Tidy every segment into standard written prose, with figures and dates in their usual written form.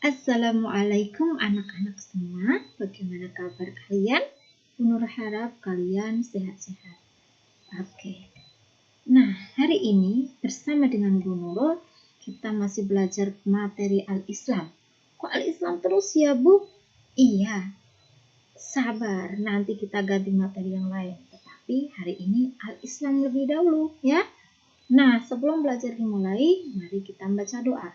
Assalamualaikum anak-anak semua, bagaimana kabar kalian? Bu Nur harap kalian sehat-sehat. Oke. Nah, hari ini bersama dengan Bu Nurul, kita masih belajar materi Al-Islam. Kok Al-Islam terus ya, Bu? Iya, sabar, nanti kita ganti materi yang lain. Tetapi hari ini Al-Islam lebih dahulu, ya. Nah, sebelum belajar dimulai, mari kita baca doa.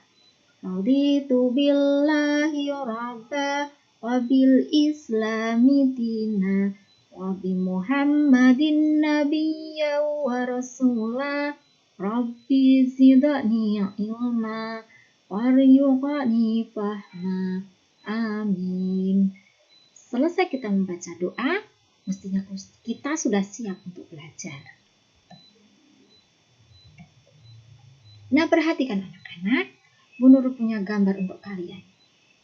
Raditu billahi rabba wa bil islami dina wa bi Muhammadin nabiyya wa rasula rabbi zidni ilma warzuqni fahma. Amin. Selesai kita membaca doa, mestinya kita sudah siap untuk belajar. Nah, perhatikan anak-anak. Bu Nurul punya gambar untuk kalian.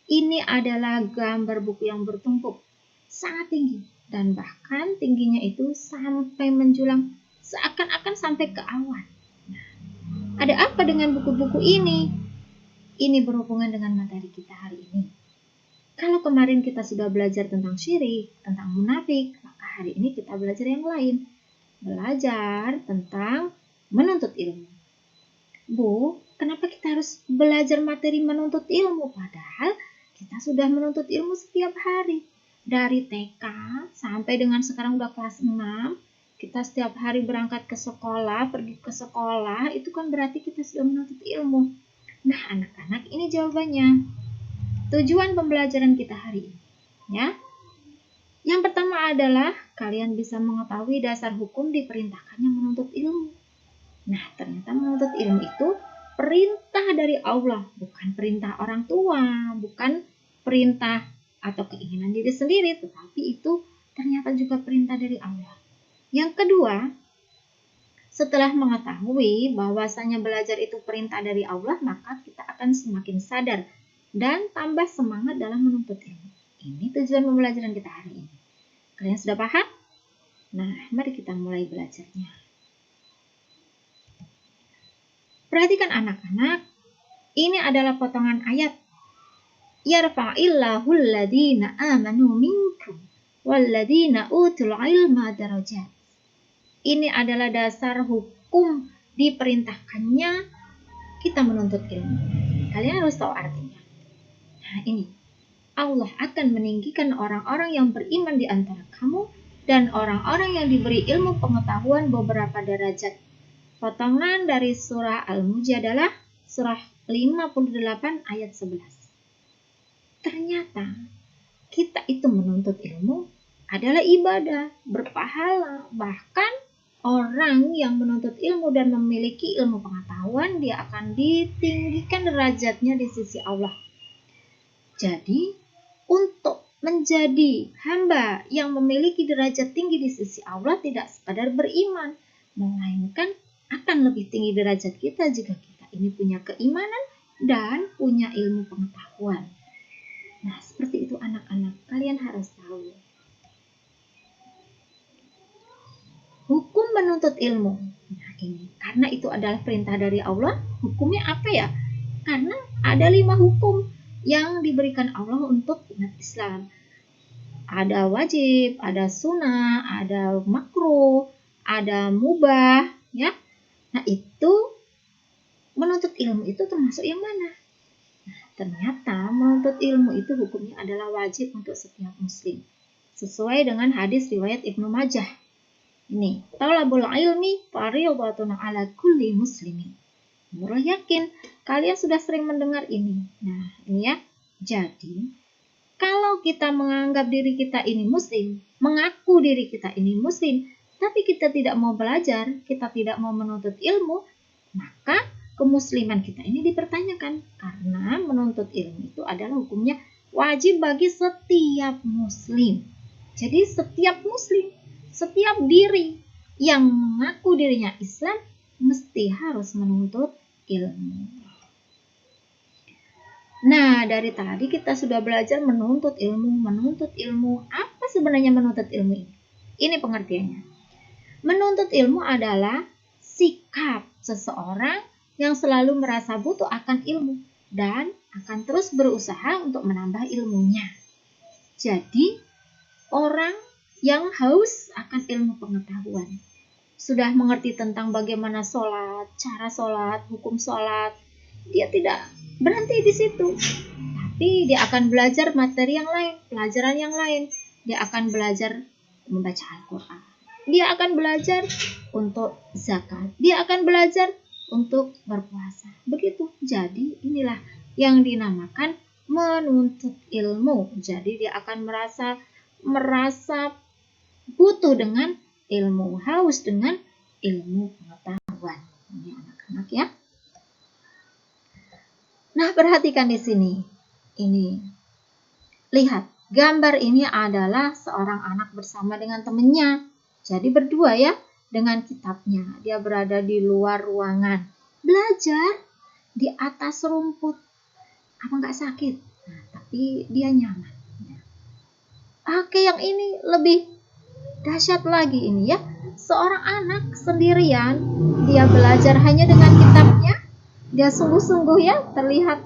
Ini adalah gambar buku yang bertumpuk, sangat tinggi. Dan bahkan tingginya itu sampai menjulang, seakan-akan sampai ke awan. Nah, ada apa dengan buku-buku ini? Ini berhubungan dengan materi kita hari ini. Kalau kemarin kita sudah belajar tentang syirik, tentang munafik, maka hari ini kita belajar yang lain. Belajar tentang menuntut ilmu. Bu, kenapa kita harus belajar materi menuntut ilmu? Padahal kita sudah menuntut ilmu setiap hari. Dari TK sampai dengan sekarang udah kelas 6, kita setiap hari berangkat ke sekolah, pergi ke sekolah, itu kan berarti kita sudah menuntut ilmu. Nah, anak-anak, ini jawabannya. Tujuan pembelajaran kita hari ini, ya. Yang pertama adalah kalian bisa mengetahui dasar hukum diperintahkannya menuntut ilmu. Nah, ternyata menuntut ilmu itu perintah dari Allah, bukan perintah orang tua, bukan perintah atau keinginan diri sendiri, tetapi itu ternyata juga perintah dari Allah. Yang kedua, setelah mengetahui bahwasanya belajar itu perintah dari Allah, maka kita akan semakin sadar dan tambah semangat dalam menuntut ilmu. Ini tujuan pembelajaran kita hari ini. Kalian sudah paham? Nah, mari kita mulai belajarnya. Perhatikan anak-anak, ini adalah potongan ayat. Yarfa'illahu alladhina amanu minkum walladhina utul ilma darajat. Ini adalah dasar hukum diperintahkannya kita menuntut ilmu. Kalian harus tahu artinya. Nah, ini. Allah akan meninggikan orang-orang yang beriman di antara kamu dan orang-orang yang diberi ilmu pengetahuan beberapa derajat. Potongan dari surah Al-Mujadalah, surah 58 ayat 11. Ternyata kita itu menuntut ilmu adalah ibadah, berpahala. Bahkan orang yang menuntut ilmu dan memiliki ilmu pengetahuan, dia akan ditinggikan derajatnya di sisi Allah. Jadi, untuk menjadi hamba yang memiliki derajat tinggi di sisi Allah tidak sekadar beriman, melainkan akan lebih tinggi derajat kita jika kita ini punya keimanan dan punya ilmu pengetahuan. Nah, seperti itu anak-anak, kalian harus tahu. Hukum menuntut ilmu. Nah, ini karena itu adalah perintah dari Allah, hukumnya apa ya? Karena ada 5 hukum yang diberikan Allah untuk umat Islam. Ada wajib, ada sunnah, ada makruh, ada mubah, ya. Nah, itu menuntut ilmu itu termasuk yang mana? Nah, ternyata menuntut ilmu itu hukumnya adalah wajib untuk setiap muslim. Sesuai dengan hadis riwayat Ibnu Majah. Ini, talabul ilmi fardhatun ala kulli muslimin. Nurul yakin kalian sudah sering mendengar ini. Nah, ini ya. Jadi, kalau kita menganggap diri kita ini muslim, mengaku diri kita ini muslim, tapi kita tidak mau belajar, kita tidak mau menuntut ilmu, maka kemusliman kita ini dipertanyakan. Karena menuntut ilmu itu adalah hukumnya wajib bagi setiap muslim. Jadi setiap muslim, setiap diri yang mengaku dirinya Islam, mesti harus menuntut ilmu. Nah, dari tadi kita sudah belajar menuntut ilmu. Menuntut ilmu, apa sebenarnya menuntut ilmu ini? Ini pengertiannya. Menuntut ilmu adalah sikap seseorang yang selalu merasa butuh akan ilmu dan akan terus berusaha untuk menambah ilmunya. Jadi, orang yang haus akan ilmu pengetahuan, sudah mengerti tentang bagaimana sholat, cara sholat, hukum sholat, dia tidak berhenti di situ. Tapi dia akan belajar materi yang lain, pelajaran yang lain. Dia akan belajar membaca Al-Quran. Dia akan belajar untuk zakat. Dia akan belajar untuk berpuasa. Begitu. Jadi inilah yang dinamakan menuntut ilmu. Jadi dia akan merasa butuh dengan ilmu, haus dengan ilmu pengetahuan. Ini anak-anak ya. Nah, perhatikan di sini. Ini. Lihat, gambar ini adalah seorang anak bersama dengan temannya. Jadi berdua ya, dengan kitabnya. Dia berada di luar ruangan. Belajar di atas rumput. Apa nggak sakit? Nah, tapi dia nyaman. Oke, yang ini lebih dahsyat lagi ini ya. Seorang anak sendirian, dia belajar hanya dengan kitabnya. Dia sungguh-sungguh ya, terlihat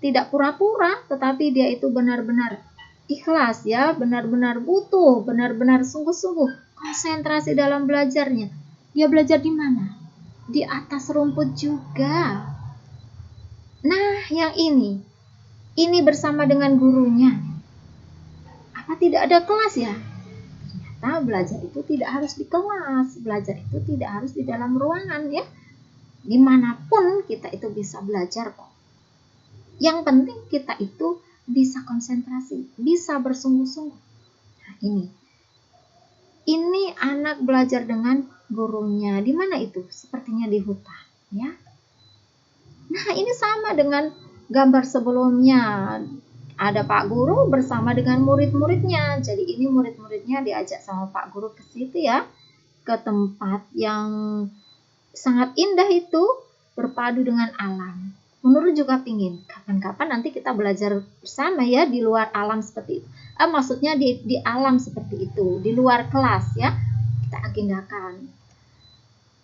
tidak pura-pura, tetapi dia itu benar-benar ikhlas ya, benar-benar butuh, benar-benar sungguh-sungguh konsentrasi dalam belajarnya. Dia belajar di mana? Di atas rumput juga. Nah, yang ini bersama dengan gurunya. Apa tidak ada kelas ya? Ternyata belajar itu tidak harus di kelas, belajar itu tidak harus di dalam ruangan ya. Dimanapun kita itu bisa belajar kok. Yang penting kita itu bisa konsentrasi, bisa bersungguh-sungguh. Nah, ini anak belajar dengan gurunya. Di mana itu? Sepertinya di hutan, ya. Nah, ini sama dengan gambar sebelumnya. Ada Pak Guru bersama dengan murid-muridnya. Jadi ini murid-muridnya diajak sama Pak Guru ke situ ya, ke tempat yang sangat indah itu, berpadu dengan alam. Menurut juga pingin, kapan-kapan nanti kita belajar bersama ya di luar alam seperti itu. Maksudnya di alam seperti itu, di luar kelas ya, kita agendakan.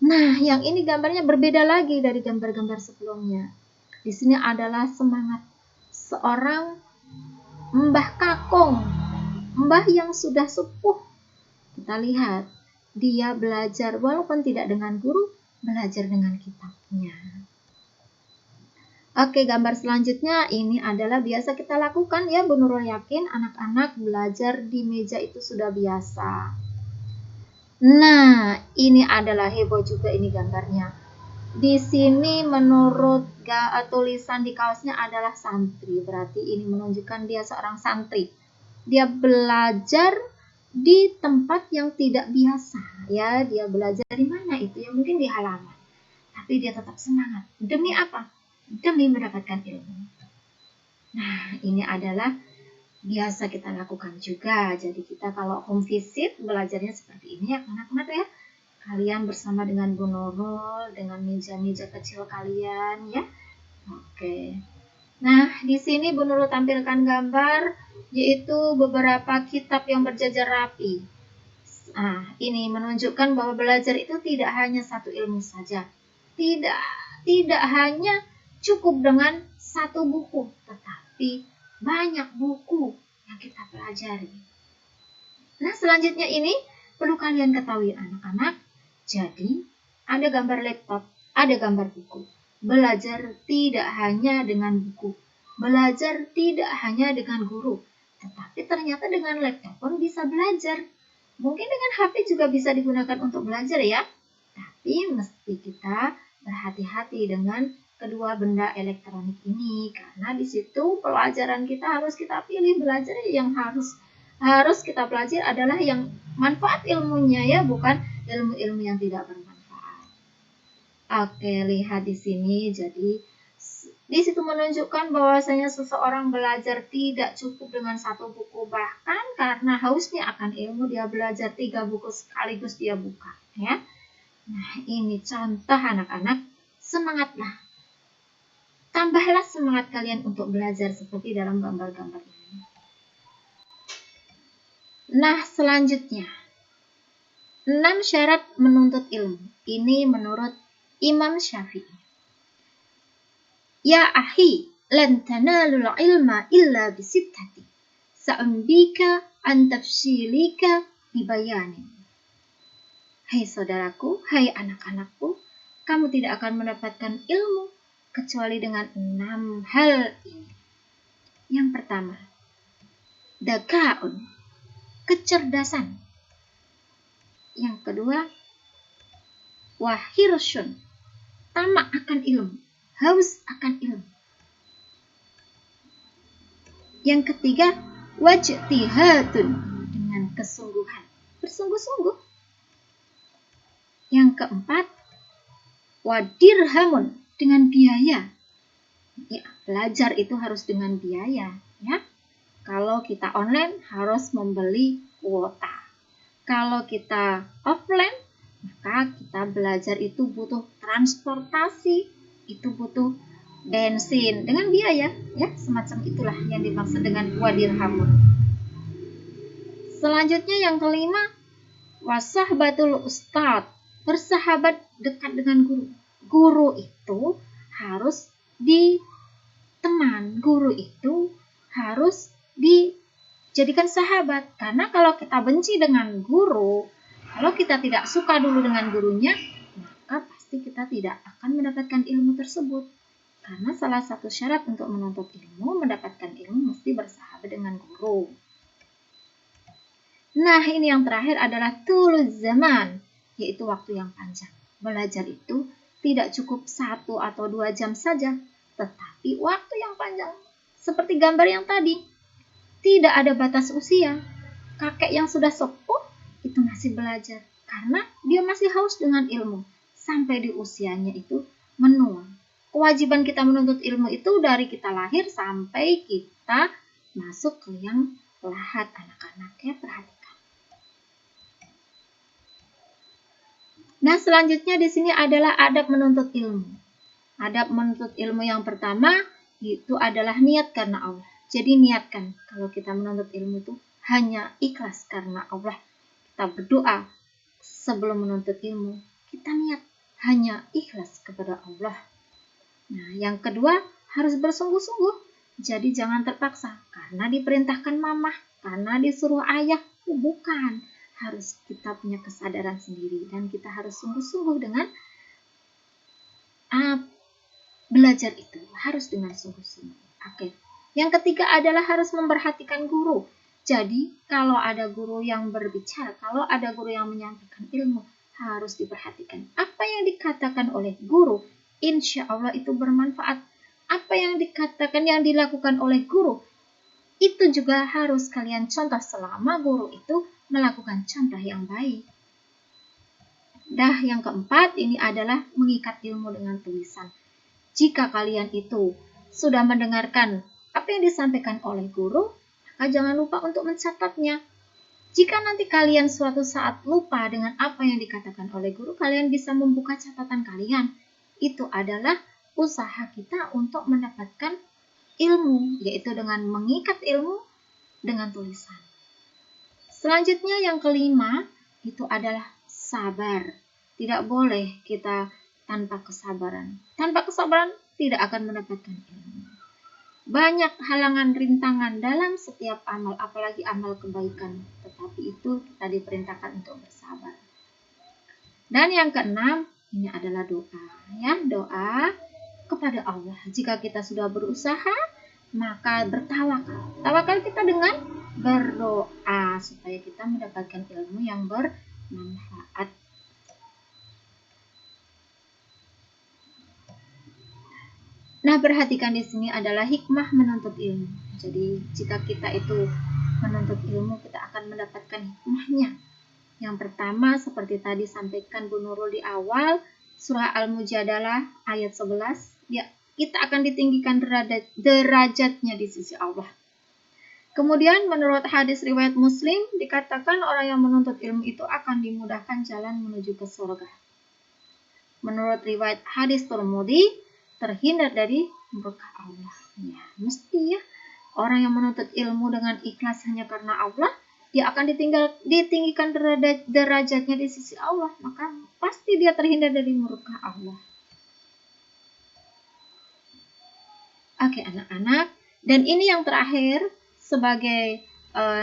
Nah, yang ini gambarnya berbeda lagi dari gambar-gambar sebelumnya. Di sini adalah semangat seorang Mbah Kakung, mbah yang sudah sepuh. Kita lihat, dia belajar walaupun tidak dengan guru, belajar dengan kitabnya. Oke, gambar selanjutnya ini adalah biasa kita lakukan ya, Bu Nurul yakin anak-anak belajar di meja itu sudah biasa. Nah, ini adalah heboh juga ini gambarnya. Di sini menurut tulisan di kaosnya adalah santri, berarti ini menunjukkan dia seorang santri. Dia belajar di tempat yang tidak biasa ya, dia belajar di mana itu ya, mungkin di halaman. Tapi dia tetap semangat. Demi apa? Demi mendapatkan ilmu. Nah, ini adalah biasa kita lakukan juga. Jadi kita kalau home visit belajarnya seperti ini ya anak-anak ya. Kalian bersama dengan Bu Nurul, dengan meja-meja kecil kalian ya. Oke. Nah, di sini Bu Nurul tampilkan gambar yaitu beberapa kitab yang berjajar rapi. Nah, ini menunjukkan bahwa belajar itu tidak hanya satu ilmu saja. Tidak hanya cukup dengan satu buku, tetapi banyak buku yang kita pelajari. Nah, selanjutnya ini perlu kalian ketahui anak-anak. Jadi, ada gambar laptop, ada gambar buku. Belajar tidak hanya dengan buku. Belajar tidak hanya dengan guru. Tetapi ternyata dengan laptop pun bisa belajar. Mungkin dengan HP juga bisa digunakan untuk belajar ya. Tapi mesti kita berhati-hati dengan kedua benda elektronik ini. Karena di situ pelajaran kita harus kita pilih. Belajar yang harus kita pelajari adalah yang manfaat ilmunya ya, bukan ilmu-ilmu yang tidak bermanfaat. Oke, lihat di sini. Jadi di situ menunjukkan bahwasanya seseorang belajar tidak cukup dengan satu buku, bahkan karena hausnya akan ilmu dia belajar 3 buku sekaligus dia buka ya. Nah, ini contoh anak-anak, semangatlah. Tambahlah semangat kalian untuk belajar seperti dalam gambar-gambar ini. Nah, selanjutnya 6 syarat menuntut ilmu. Ini menurut Imam Syafi'i. Ya ahi, lan tanalul ilma illa bisittati. Sa'umbika an tafsilika bibayanin. Hai saudaraku, hai anak-anakku, kamu tidak akan mendapatkan ilmu kecuali dengan 6 hal ini. Yang pertama, dakaun, kecerdasan. Yang kedua, wahirsyun, tamak akan ilmu, haus akan ilmu. Yang ketiga, wajtihadun, dengan kesungguhan, bersungguh-sungguh. Yang keempat, wadirhamun, dengan biaya. Ya, belajar itu harus dengan biaya, ya. Kalau kita online harus membeli kuota. Kalau kita offline, maka kita belajar itu butuh transportasi, itu butuh bensin dengan biaya, ya, semacam itulah yang dimaksud dengan wadirhamun. Selanjutnya yang kelima, wasahbatul ustad, bersahabat dekat dengan guru. Guru itu harus diteman, guru itu harus dijadikan sahabat. Karena kalau kita benci dengan guru, kalau kita tidak suka dulu dengan gurunya, maka pasti kita tidak akan mendapatkan ilmu tersebut. Karena salah satu syarat untuk menuntut ilmu, mendapatkan ilmu mesti bersahabat dengan guru. Nah, ini yang terakhir adalah tuluz zaman, yaitu waktu yang panjang. Belajar itu tidak cukup 1 atau 2 jam saja, tetapi waktu yang panjang. Seperti gambar yang tadi, tidak ada batas usia. Kakek yang sudah sepuh itu masih belajar, karena dia masih haus dengan ilmu. Sampai di usianya itu menua. Kewajiban kita menuntut ilmu itu dari kita lahir sampai kita masuk ke yang lahat, anak-anak, ya, perhatikan. Nah, selanjutnya di sini adalah adab menuntut ilmu. Adab menuntut ilmu yang pertama itu adalah niat karena Allah. Jadi niatkan kalau kita menuntut ilmu itu hanya ikhlas karena Allah. Kita berdoa sebelum menuntut ilmu, kita niat hanya ikhlas kepada Allah. Nah, yang kedua harus bersungguh-sungguh. Jadi jangan terpaksa karena diperintahkan mamah, karena disuruh ayah, bukan. Harus kita punya kesadaran sendiri dan kita harus sungguh-sungguh dengan belajar itu, harus dengan sungguh-sungguh. Oke. Yang ketiga adalah harus memperhatikan guru. Jadi kalau ada guru yang berbicara, kalau ada guru yang menyampaikan ilmu, harus diperhatikan. Apa yang dikatakan oleh guru, insya Allah itu bermanfaat. Apa yang dikatakan, yang dilakukan oleh guru, itu juga harus kalian contoh selama guru itu melakukan contoh yang baik. Dah yang keempat ini adalah mengikat ilmu dengan tulisan. Jika kalian itu sudah mendengarkan apa yang disampaikan oleh guru, maka jangan lupa untuk mencatatnya. Jika nanti kalian suatu saat lupa dengan apa yang dikatakan oleh guru, kalian bisa membuka catatan kalian. Itu adalah usaha kita untuk mendapatkan ilmu, yaitu dengan mengikat ilmu dengan tulisan. Selanjutnya yang kelima, itu adalah sabar. Tidak boleh kita tanpa kesabaran. Tanpa kesabaran tidak akan mendapatkan ilmu. Banyak halangan rintangan dalam setiap amal, apalagi amal kebaikan. Tetapi itu kita diperintahkan untuk bersabar. Dan yang keenam, ini adalah doa. Ya, doa kepada Allah. Jika kita sudah berusaha, maka bertawakal. Tawakal kita dengan berdoa supaya kita mendapatkan ilmu yang bermanfaat. Nah, perhatikan di sini adalah hikmah menuntut ilmu. Jadi, jika kita itu menuntut ilmu, kita akan mendapatkan hikmahnya. Yang pertama, seperti tadi sampaikan Bu Nurul di awal, surah Al-Mujadalah ayat 11, ya, kita akan ditinggikan derajatnya di sisi Allah. Kemudian, menurut hadis riwayat Muslim, dikatakan orang yang menuntut ilmu itu akan dimudahkan jalan menuju ke surga. Menurut riwayat hadis Tirmidzi, terhindar dari murka Allah. Ya, mesti ya. Orang yang menuntut ilmu dengan ikhlas hanya karena Allah, dia akan ditinggikan derajatnya di sisi Allah. Maka pasti dia terhindar dari murka Allah. Oke anak-anak, dan ini yang terakhir sebagai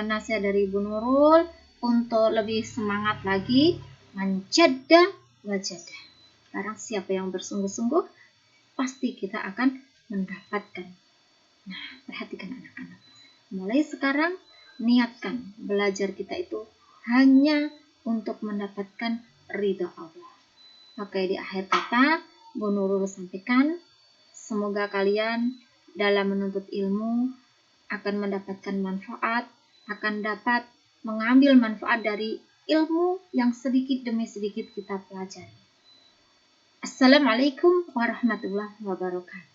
nasihat dari Bu Nurul untuk lebih semangat lagi, manjada wajada. Barang siapa yang bersungguh-sungguh, pasti kita akan mendapatkan. Nah, perhatikan anak-anak. Mulai sekarang, niatkan belajar kita itu hanya untuk mendapatkan ridha Allah. Oke, di akhir kata, Bu Nurul sampaikan, semoga kalian dalam menuntut ilmu akan mendapatkan manfaat, akan dapat mengambil manfaat dari ilmu yang sedikit demi sedikit kita pelajari. Assalamualaikum warahmatullahi wabarakatuh.